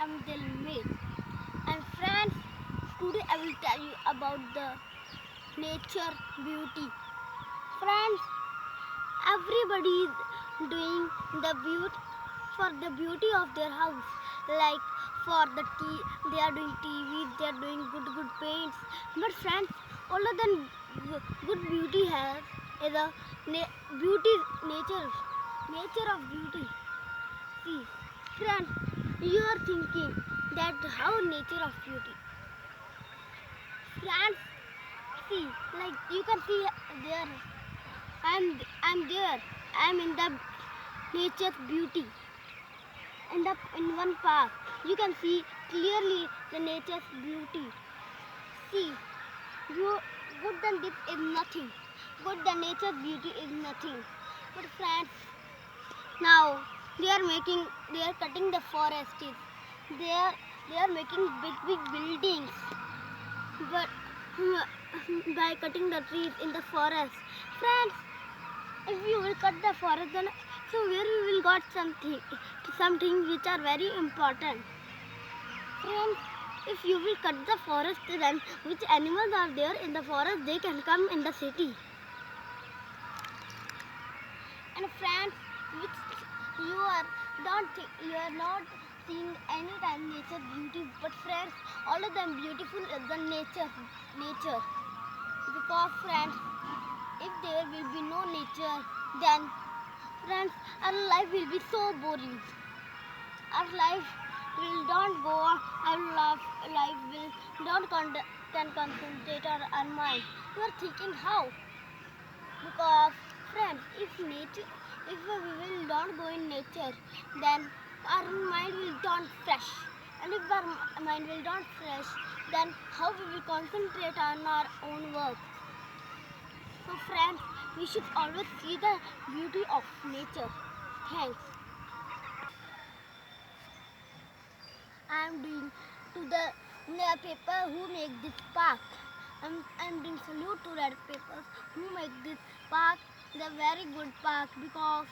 am dilmeet. And friends, today I will tell you about the nature beauty. Friends, everybody is doing the beauty for the beauty of their house. Like for the they are doing TVs, they are doing good paints. But friends, other than good beauty has is a beauty nature of beauty. See, friends, you are thinking that how nature of beauty. Friends, see, like you can see there. I'm there. I'm in the nature's beauty. In one park, you can see clearly the nature's beauty. See, you good than this is nothing. Good than nature's beauty is nothing. But friends, now they are cutting the forests. They are making big buildings. But by cutting the trees in the forest, friends, if you will cut the forest, then so where we will got something which are very important. Friends, if you will cut the forest, then which animals are there in the forest, they can come in the city. And friends, which you are you are not seeing any time nature beauty, but friends, all of them beautiful is the nature. Because friends, if there will be no nature, then friends, our life will be so boring. Our life will don't go on. Our life will don't can concentrate on our mind. You are thinking how? Because friends, if we will not go in nature, then our mind will turn fresh. And if our mind will turn fresh, then how we will concentrate on our own work? So friends, we should always see the beauty of nature. Thanks. I am doing to the paper who make this park. I'm doing salute to that papers who make this park the very good park, because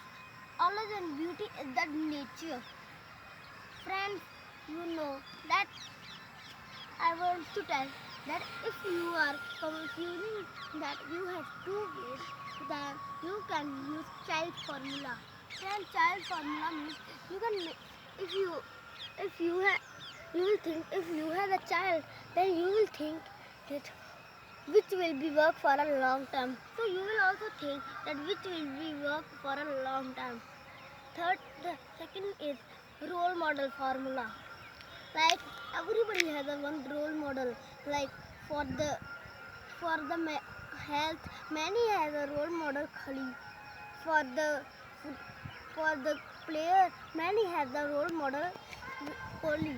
all of the beauty is the nature. Friends, you know that I want to tell that if you are confusing that you have two ways, then you can use child formula. Then child formula means you can if you have you will think if you have a child, then you will think that which will be work for a long term. So you will also think that which will be work for a long time. The second is role model formula. Like everybody has a one role model. Like for the health, many has a role model Khali. For the for the player, many has the role model Kohli.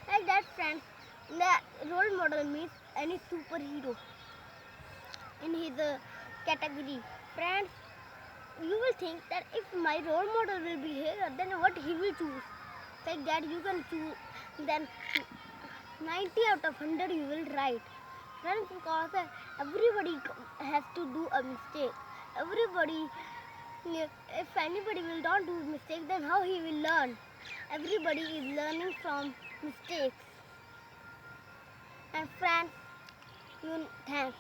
Like that, friends, the role model means any superhero in his category. Friends, you will think that if my role model will be here, then what he will choose. Like that, you can choose. Then 90 out of 100 you will write. Friends, because everybody has to do a mistake. Everybody, if anybody will not do mistake, then how he will learn? Everybody is learning from mistakes. And friends, thanks.